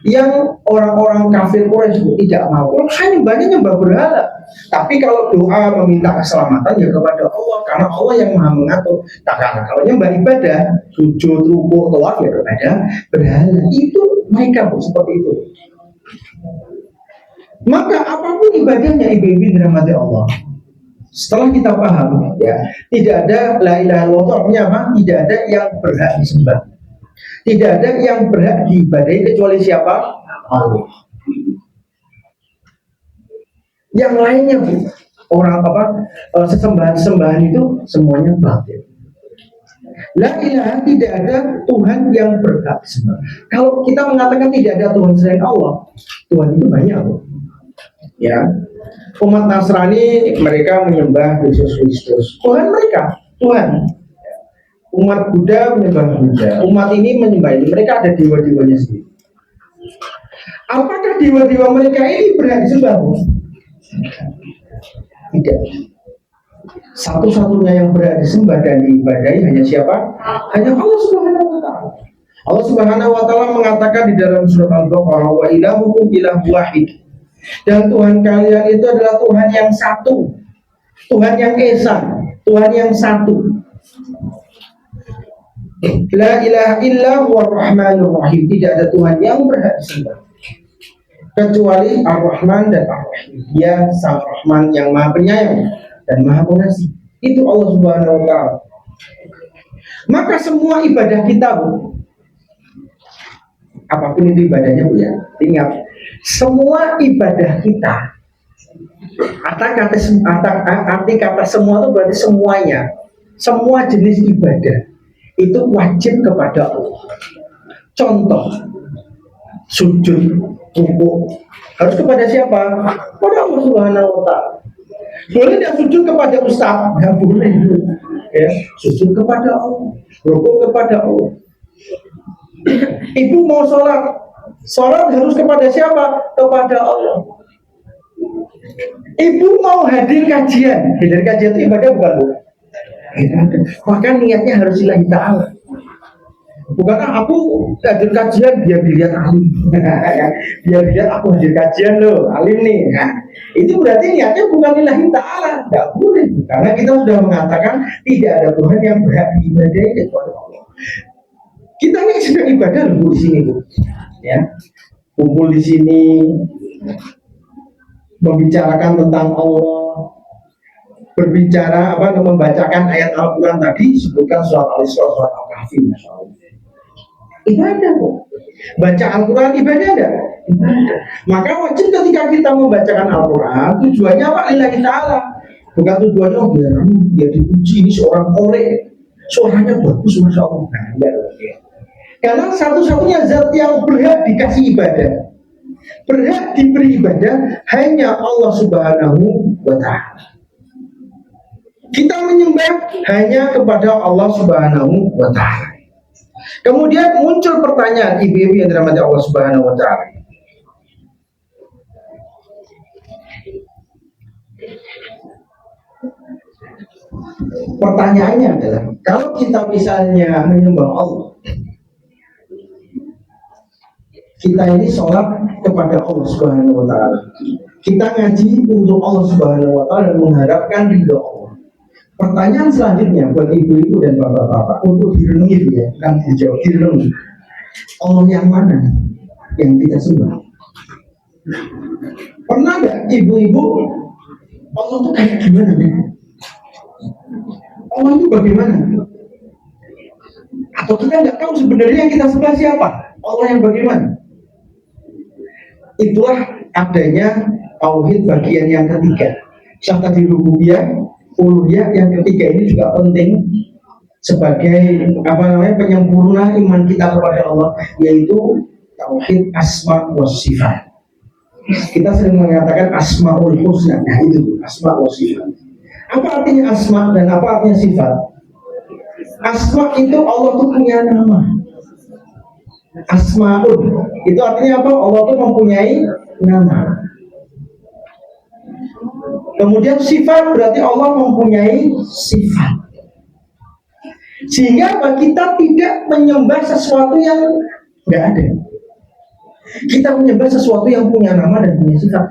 S1: yang orang-orang kafir Quraisy tidak mau. Hanya nyembah berhala. Tapi kalau doa meminta keselamatan ya kepada Allah, karena Allah yang Maha mengatur. Kalau nyembah ibadah, sujud, rukuk, tawaf ya kepada berhala. Itu mereka seperti itu. Maka apapun ibadahnya ibu-ibu dirahmati Allah. Setelah kita paham ya, tidak ada la ilaha illallah, artinya apa? Tidak ada yang berhak disembah. Tidak ada yang berhak diibadahi kecuali siapa? Allah. Yang lainnya orang sesembahan itu semuanya batil. La ilaha, tidak ada Tuhan yang berhak disembah. Kalau kita mengatakan tidak ada Tuhan selain Allah, Tuhan itu banyak. Ya, umat Nasrani mereka menyembah Yesus Kristus, Tuhan mereka, Tuhan. Umat Buddha menyembah Buddha, umat ini menyembah ini, mereka ada dewa-dewanya sendiri. Apakah dewa-dewa mereka ini berhak disembah? Tidak. Satu-satunya yang berhak disembah dan diibadahi hanya siapa? Hanya Allah Subhanahu wa taala. Allah Subhanahu wa taala mengatakan di dalam surat Al-Baqarah, wa ilahukum ilahu wahid. Dan Tuhan kalian itu adalah Tuhan yang satu, Tuhan yang esa, Tuhan yang satu. La ilaha illa huwa rahmanur rahim. Tidak ada Tuhan yang berhak disembah kecuali Ar-Rahman dan Ar-Rahim. Dia Sang Rahman yang Maha Penyayang dan Maha Pengasih. Itu Allah Subhanahu wa taala. Maka semua ibadah kita, Bu, apapun itu ibadahnya, Bu ya, ingat, semua ibadah kita, arti kata semua itu berarti semuanya, semua jenis ibadah itu wajib kepada Allah. Contoh sujud, rukuk harus kepada siapa? Kepada Allah Subhanahu wa Ta'ala. Boleh tidak sujud kepada ustaz? Nggak boleh. Ya, sujud kepada Allah, rukuk kepada Allah. Ibu mau sholat harus kepada siapa? Kepada Allah. Ibu mau hadir kajian itu ibadah bukan Bu? Maka niatnya harus lillahi ta'ala. Bukan aku hadir kajian biar dilihat alim. Biar dilihat aku hadir kajian loh, alim nih. Nah, itu berarti niatnya bukan lillahi ta'ala. Tidak boleh. Karena kita sudah mengatakan tidak ada Tuhan yang berhak diibadahi kecuali Allah. Kita ini sedang ibadah loh di sini Bu. Ya. Kumpul di sini membicarakan tentang Allah, berbicara membacakan ayat Al-Quran tadi, sebutkan surat Al-Isra, surat Al-Kahfi, ibadah kok. Baca Al-Quran ibadah enggak? Maka wajib ketika kita membacakan Al-Quran, tujuannya apa? Lillahi ta'ala. Bukan tujuannya biar dipuji, ini seorang korek, suaranya bagus, Masya Allah. Nah, enggak. Karena satu-satunya zat yang berhak dikasih ibadah, berhak diberi ibadah hanya Allah Subhanahu wa Ta'ala. Kita menyembah hanya kepada Allah Subhanahu wa Ta'ala. Kemudian muncul pertanyaan ibu-ibu yang dirahmati Allah Subhanahu wa Ta'ala. Pertanyaannya adalah, kalau kita misalnya menyembah Allah, kita ini sholat kepada Allah Subhanahu wa Ta'ala, kita ngaji untuk Allah Subhanahu wa Ta'ala dan mengharapkan ridho Allah. Pertanyaan selanjutnya buat ibu-ibu dan bapak-bapak untuk direnungi ya, kan dijawab direnungi. Allah yang mana yang kita sembah? Pernah nggak ibu-ibu Allah itu kayak gimana? Allah itu bagaimana? Atau kita nggak tahu sebenarnya yang kita sembah siapa? Allah yang bagaimana? Itulah adanya tauhid bagian yang ketiga. Yang tadi rububiyah, uluhiyah, yang ketiga ini juga penting sebagai penyempurna iman kita kepada Allah, yaitu tauhid asma wa sifat. Kita sering mengatakan asmaul husna. Nah itu asma wa sifat. Apa artinya asma dan apa artinya sifat? Asma itu Allah itu punya nama. Asmaul itu artinya apa? Allah itu mempunyai nama. Kemudian sifat berarti Allah mempunyai sifat. Sehingga kita tidak menyembah sesuatu yang nggak ada. Kita menyembah sesuatu yang punya nama dan punya sifat.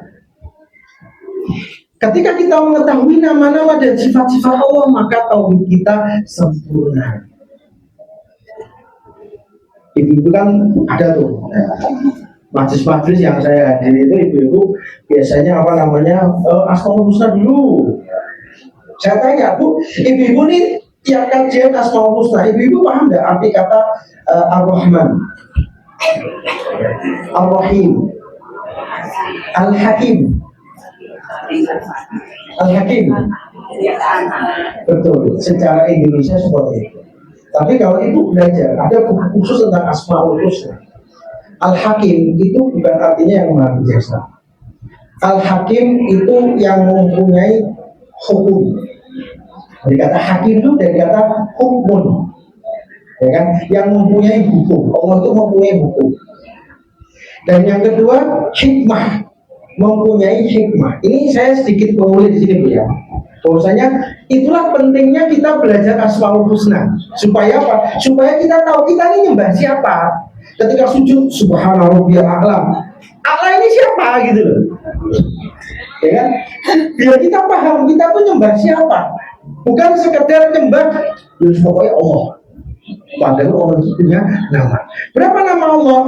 S1: Ketika kita mengetahui nama-nama dan sifat-sifat Allah, maka tauhid kita sempurna. Ibu-ibu kan ada tuh majlis-majlis yang saya hadiri itu, ibu-ibu biasanya Asmaul Husna dulu. Saya tanya, Bu, ibu-ibu nih tiap kajian Asmaul Husna, ibu-ibu paham nggak arti kata Ar-Rahman, Ar-Rahim, Al-Hakim? Al-Hakim, betul, secara Indonesia seperti itu. Tapi kalau ibu belajar, ada buku khusus tentang Asmaul Husna. Al-Hakim itu bukan artinya yang maha bijaksana. Al-Hakim itu yang mempunyai hukum. Dari kata hakim itu dari kata hukum, ya kan? Yang mempunyai hukum. Allah itu mempunyai hukum. Dan yang kedua, hikmah, mempunyai hikmah. Ini saya sedikit mengulik di sini, Bu ya. Bahwasanya itulah pentingnya kita belajar Asmaul Husna. Supaya apa? Supaya kita tahu kita ini nyembah siapa. Ketika sujud, Subhana Rabbiyal A'la, Allah ini siapa gitu loh. Ya kan? Biar kita paham kita tuh nyembah siapa. Bukan sekedar nyembah ya pokoknya Allah. Padahal Allah itu punya nama. Berapa nama Allah?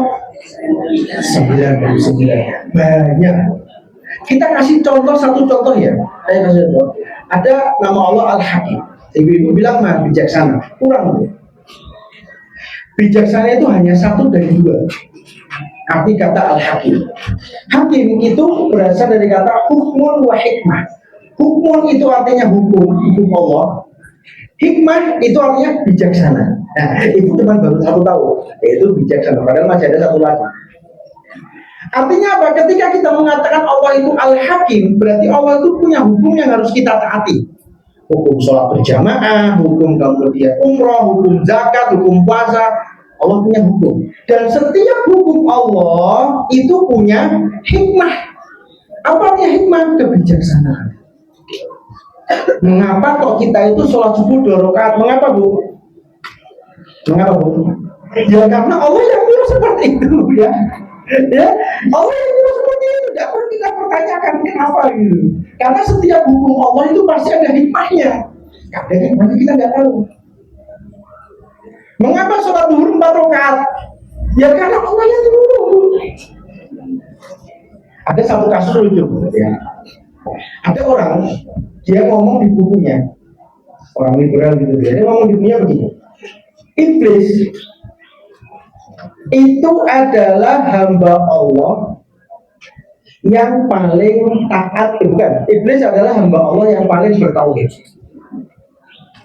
S1: 99. Banyak. Kita kasih contoh, satu contoh ya. Saya kasih contoh. Ada nama Allah Al-Hakim. Ibu-ibu bilang mah bijaksana. Kurang. Bijaksana itu hanya satu dari dua. Arti kata Al-Hakim. Hakim itu berasal dari kata hukmun wa hikmah. Hukmun itu artinya hukum Allah. Hikmah itu artinya bijaksana. Nah, itu cuma baru satu tahu, yaitu bijaksana. Padahal masih ada satu lagi. Artinya apa? Ketika kita mengatakan Allah itu Al-Hakim, berarti Allah itu punya hukum yang harus kita taati. Hukum sholat berjamaah, hukum kemudian umroh, hukum zakat, hukum puasa. Allah punya hukum. Dan setiap hukum Allah itu punya hikmah. Apa artinya hikmah? Kebijaksanaan. Mengapa kok kita itu sholat subuh 2 rakaat? Mengapa, Bu? Mengapa, Bu? Ya karena Allah yang nyuruh seperti itu, ya. Ya, Allah yang nyuruh seperti itu. Tidak perlu kita pertanyakan kenapa gitu. Karena setiap hukum Allah itu pasti ada hikmahnya. Ada hikmahnya kita nggak tahu. Mengapa sholat zuhur 4 rakaat? Ya karena Allah yang nyuruh. Ada satu kasus lucu, ya. Ada orang, dia ngomong di bukunya, orang liberal gitu, dia ngomong di bukunya begini, iblis itu adalah hamba Allah yang paling taat, bukan, iblis adalah hamba Allah yang paling bertauhid.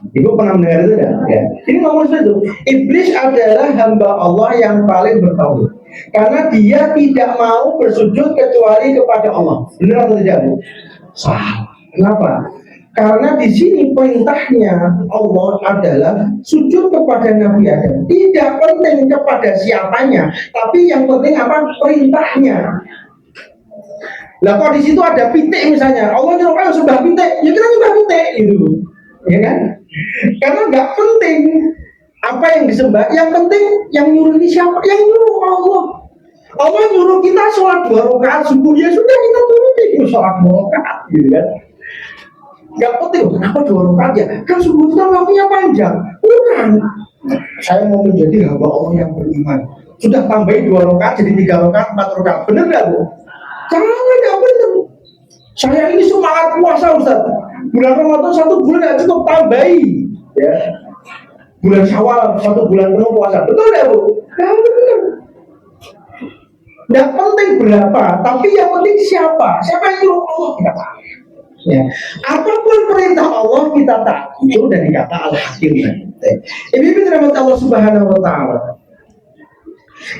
S1: Ibu pernah mendengar itu kan? Ya. Ini ngomong seperti itu, iblis adalah hamba Allah yang paling bertauhid karena dia tidak mau bersujud kecuali kepada Allah. Benar atau tidak, Bu? Salah. Kenapa? Karena di sini perintahnya Allah adalah sujud kepada Nabi Adam. Tidak penting kepada siapanya, tapi yang penting apa? Perintahnya. Lah kok di situ ada pitik misalnya, Allah nyuruh kamu sembah pitik, ya kita nyembah pitik gitu, ya kan? Karena nggak penting apa yang disembah, yang penting yang nyuruh ini siapa? Yang nyuruh Allah. Allah nyuruh kita sholat 2 rakaat subuh, ya sudah kita turuti sholat 2 rakaat, gitu kan? Gak penting, kenapa 2 rakaat ya? Kan subuh itu kan waktunya panjang. Bukan. Saya mau menjadi hamba Allah yang beriman. Sudah tambahin 2 rakaat jadi 3 rakaat, 4 rakaat. Bener gak, Bu? Jangan, gak bener. Saya ini semangat puasa, Ustaz. Bulan Ramadan 1 bulan gak cukup, tambahi. Ya. Bulan Syawal 1 bulan penuh puasa. Betul gak, Bu? Gak bener. Tidak penting berapa, tapi yang penting siapa? Siapa yang nyuruh Allah kita tahu. Ya. Apapun perintah Allah kita tahu. Itu dari kata Al-Hakim. Ini dirahmati Allah Subhanahu Wa Taala.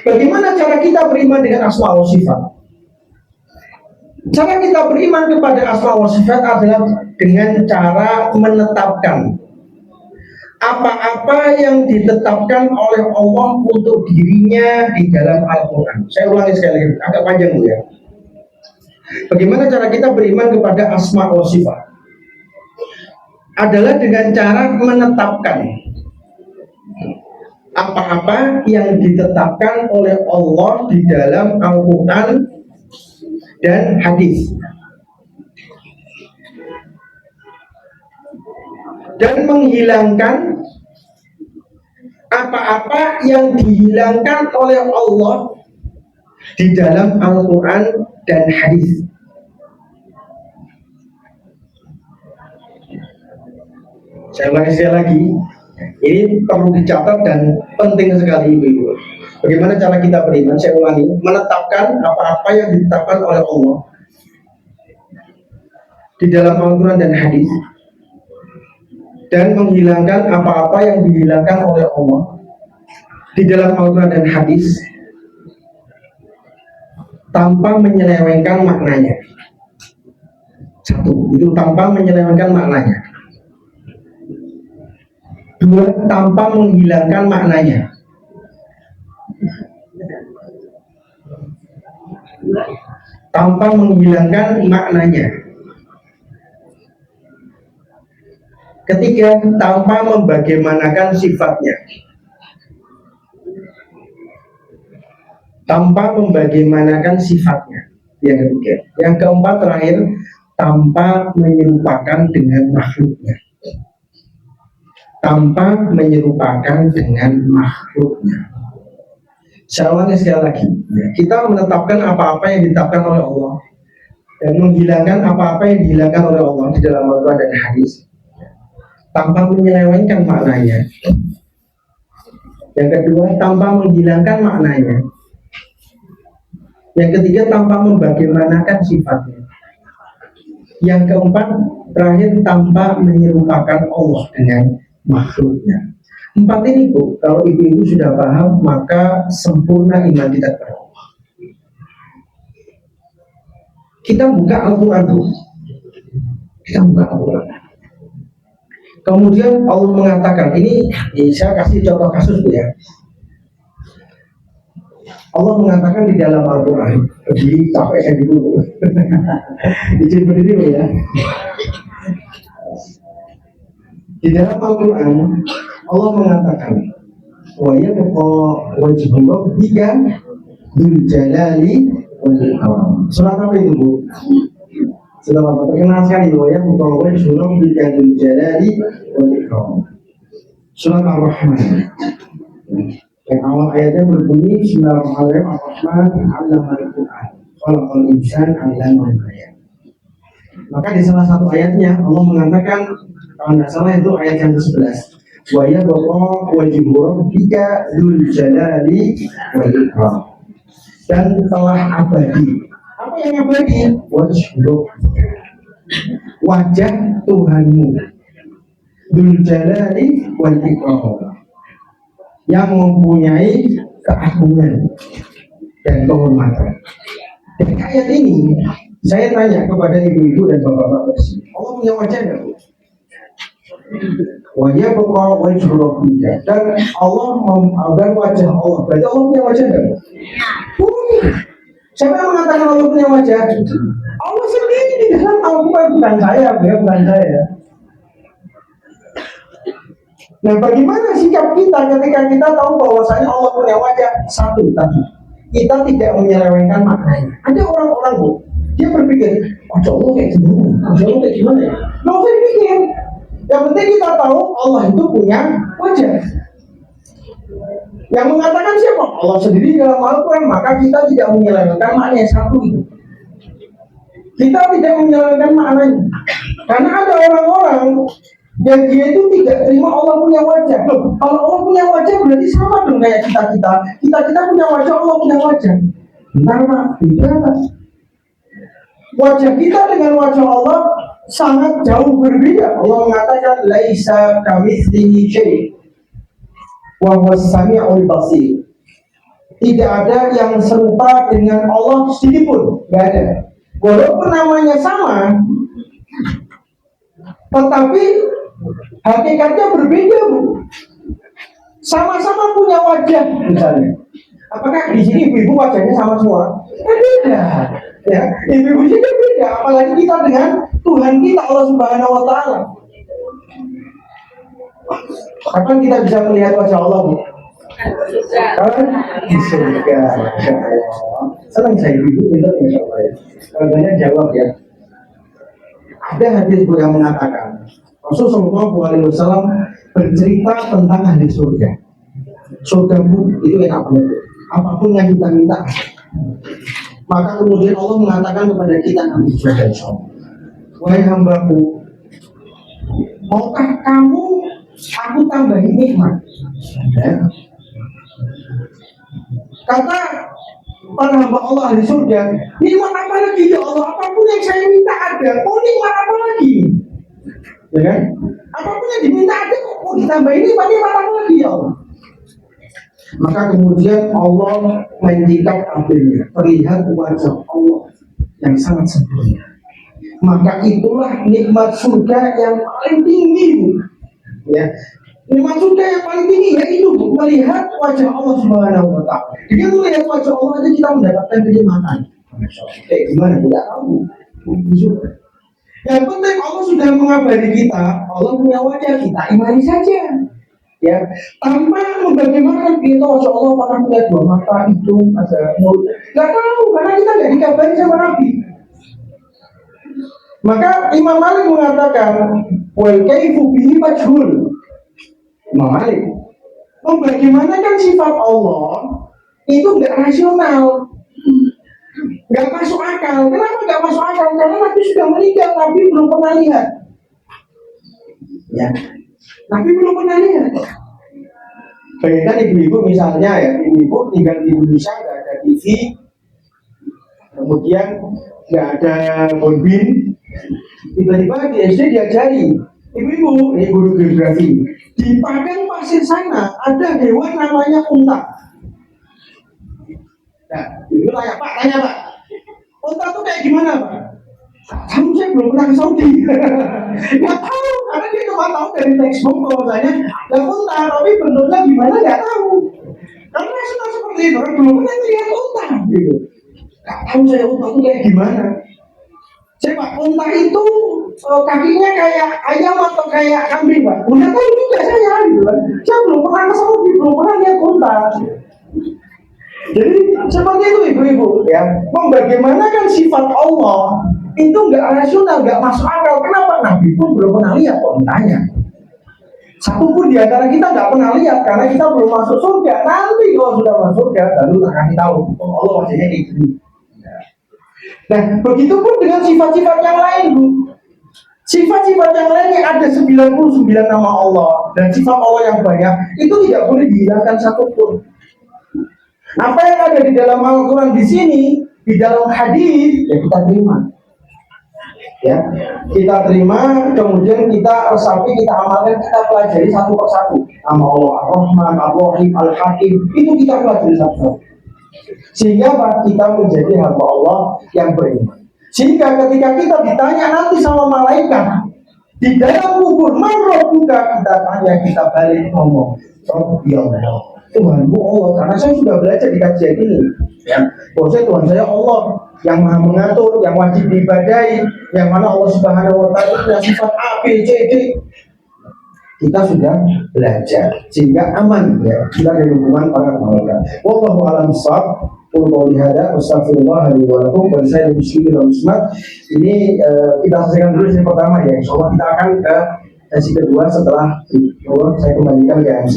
S1: Bagaimana cara kita beriman dengan asma wa sifat? Cara kita beriman kepada asma wa sifat adalah dengan cara menetapkan apa-apa yang ditetapkan oleh Allah untuk dirinya di dalam Al-Quran. Saya ulangi sekali lagi, agak panjang dulu ya. Bagaimana cara kita beriman kepada asma wa sifat? Adalah dengan cara menetapkan apa-apa yang ditetapkan oleh Allah di dalam Al-Quran dan hadis, dan menghilangkan apa-apa yang dihilangkan oleh Allah di dalam Al-Quran dan hadis. Saya ulangi sekali lagi, ini perlu dicatat dan penting sekali, Ibu-ibu. Bagaimana cara kita beriman? Saya ulangi, menetapkan apa-apa yang ditetapkan oleh Allah di dalam Al-Quran dan hadis, dan menghilangkan apa-apa yang dihilangkan oleh Allah di dalam Al-Quran dan hadis tanpa menyelewengkan maknanya. Satu, itu tanpa menyelewengkan maknanya. Dua, tanpa menghilangkan maknanya. Tanpa menghilangkan maknanya. Ketiga, tanpa membagaimanakan sifatnya. Tanpa membagaimanakan sifatnya. Yang ketiga. Yang keempat terakhir, tanpa menyerupakan dengan makhluknya. Tanpa menyerupakan dengan makhluknya. Saya ulangi sekali lagi. Kita menetapkan apa-apa yang ditetapkan oleh Allah dan menghilangkan apa-apa yang dihilangkan oleh Allah di dalam Al-Quran dan hadis tanpa menyelewengkan maknanya. Yang kedua, tanpa menghilangkan maknanya. Yang ketiga, tanpa membagaimanakan sifatnya. Yang keempat, terakhir, tanpa menyerupakan Allah dengan makhluknya. 4 ini Bu, kalau ibu-ibu sudah paham, maka sempurna iman kita kepada Allah. Kita buka Al-Quran Bu. Kita buka Al-Quran. Kemudian Allah mengatakan, ini saya kasih contoh kasus Bu ya. Allah mengatakan di dalam Al-Quran, jadi capek saya dulu. Izin berdiri Bu ya. Di dalam Al-Quran Allah mengatakan wa yabqa wajhu rabbika dzul jalali wal ikram. Surat apa itu Bu? Sudah apa? Terkenal sekali Bu ya, wa wajhu rabbika dzul jalali wal ikram. Surat Ar-Rahman. Yang awal ayatnya berbunyi Bismillahirrahmanirrahim, Ar-Rahman 'allamal Qur'an khalaqal insana 'allamahu al-bayan. Maka di salah satu ayatnya Allah mengatakan, kalau tidak salah itu ayat yang ke-11, wa yabqa wajhu rabbika dzul jalali wal ikram, dan telah abadi. Apa yang abadi? Wajah Tuhanmu, dzul jalali wal ikram, yang mempunyai keagungan dan kehormatan. Dari ayat ini saya tanya kepada ibu-ibu dan bapak-bapak, Allah punya wajah enggak? Wajah bapak wajah rabbika, dan Allah dan wajah Allah. Berarti Allah punya wajah enggak? Punya. Siapa yang mengatakan Allah punya wajah? Allah sendiri di dalam Al-Quran, bukan saya, bukan saya. Nah, bagaimana sikap kita ketika kita tahu bahwasanya Allah punya wajah? Satu tadi, kita tidak menyelewengkan maknanya. Ada orang-orang Bu, dia berpikir, wajah Allah kayak gimana? Wajah Allah kayak gimana ya? Nggak usah dipikir. Yang penting kita tahu Allah itu punya wajah. Yang mengatakan siapa? Allah sendiri dalam Al-Quran. Maka kita tidak menyelewengkan maknanya. Satu itu, kita tidak menyelewengkan maknanya. Karena ada orang-orang yang dia itu tidak terima Allah punya wajah. Loh, kalau Allah punya wajah berarti sama dong kayak kita. Kita punya wajah, Allah punya wajah. Bentar Pak, beda Pak. Wajah kita dengan wajah Allah sangat jauh berbeda. Allah mengatakan laisa kamitslihi syai' wa huwas sami'ul basir. Tidak ada yang serupa dengan Allah sedikitpun, enggak ada. Walaupun namanya sama, tetapi hakikatnya berbeda Bu. Sama-sama punya wajah misalnya. Apakah di sini ibu-ibu wajahnya sama semua? Beda. Ya, ibu-ibu juga beda. Apalagi kita dengan Tuhan kita Allah Subhanahu Wa Taala. Kapan kita bisa melihat wajah Allah Bu? Di surga. Senang saya ibu-ibu itu insya Allah ya. Kalau banyak jawab ya. Ada hadis Bu yang mengatakan Rasulullah SAW bercerita tentang ahli surga. Surga Bu itu enak banget. Apapun yang kita minta. Maka kemudian Allah mengatakan kepada kita nanti surga insyaAllah, wahai hambaku, maukah kamu aku tambahin nikmat? Ya. Kata para hamba Allah ahli surga, nikmat apa lagi ya Allah? Apapun yang saya minta ada. Oh nikmat apa lagi? Ya kan? Apapun yang diminta ada, kok mau ditambahin nikmat apa lagi ya Allah? Maka kemudian Allah menjikap akhirnya terlihat wajah Allah yang sangat sempurna. Maka itulah nikmat surga yang paling tinggi. Ya, nikmat surga yang paling tinggi yaitu melihat wajah Allah Subhanahu Wa Taala. Dengan melihat wajah Allah aja kita mendapatkan kenikmatan. Gimana tidak tahu? Yang penting Allah sudah mengabari kita. Allah punya wajah, kita imani saja. Ya, tanpa bagaimana kita wajah Allah apakah punya dua mata, hidung, ada mulut, nggak tahu karena kita nggak dikabari sama Nabi. Maka Imam Malik mengatakan wal kaifu bihi majhul. Imam Malik, bagaimana kan sifat Allah itu nggak rasional, nggak masuk akal. Kenapa nggak masuk akal? Karena Nabi sudah meninggal, Nabi belum pernah lihat. Ya, Nabi belum pernah lihat. Bayangkan ibu-ibu misalnya ya, ibu-ibu tinggal di Indonesia nggak ada TV, kemudian nggak ada bonbin, tiba-tiba di SD diajari Ibu-ibu, ini guru geografi. Di padang pasir sana ada hewan namanya unta. Nah, ibu tanya Pak. Unta itu kayak gimana Pak? Tahu, saya belum pernah ke Saudi. Nggak tahu, karena dia cuma tahu dari textbook bahwasanya ada unta, tapi bentuknya gimana nggak tahu. Karena sudah seperti itu, kan belum pernah lihat unta. Gitu. Nggak tahu saya unta itu kayak gimana. Saya Pak, unta itu kakinya kayak ayam atau kayak kambing Pak? Udah tahu juga saya gitu kan. Saya belum pernah ke Saudi, belum pernah lihat unta. Jadi seperti itu ibu-ibu ya. Bagaimana kan sifat Allah itu nggak rasional, nggak masuk akal. Kenapa? Nabi pun belum pernah lihat kok ditanya. Satu pun di antara kita nggak pernah lihat karena kita belum masuk surga. Nanti kalau sudah masuk surga baru tak kasih tahu. Oh, Allah wajahnya kayak gini. Nah, begitupun dengan sifat-sifat yang lain, Bu. Sifat-sifat yang lain yang ada 99 nama Allah dan sifat Allah yang banyak itu tidak boleh dihilangkan satupun. Apa yang ada di dalam Al-Quran di sini, di dalam hadis, ya kita terima. Ya, kita terima, kemudian kita resapi, kita amalkan, kita pelajari satu persatu. Nama Allah Ar-Rahman, Ar-Rahim, Al-Hakim, itu kita pelajari satu-satu. Sehingga kita menjadi hamba Allah yang beriman. Sehingga ketika kita ditanya nanti sama malaikat di dalam kubur, man rabbuka, kita tanya, kita balik ngomong, Rabbi Allah. Tuhanmu Allah, karena saya sudah belajar di kajian ini ya, bahwa Tuhan saya Allah yang maha mengatur, yang wajib diibadahi, yang mana Allah Subhanahu wa ta'ala punya sifat A, B, C, D. Kita sudah belajar sehingga aman ya, kita dari hubungan para malaikat. Wallahu a'lam bishawab. Qul qouli hadza wastaghfirullah li wa lakum wa lisa'il muslimin wal muslimat. Ini kita selesaikan dulu sesi pertama ya. Insyaallah kita akan ke sesi kedua setelah itu. Saya kembalikan ke MC.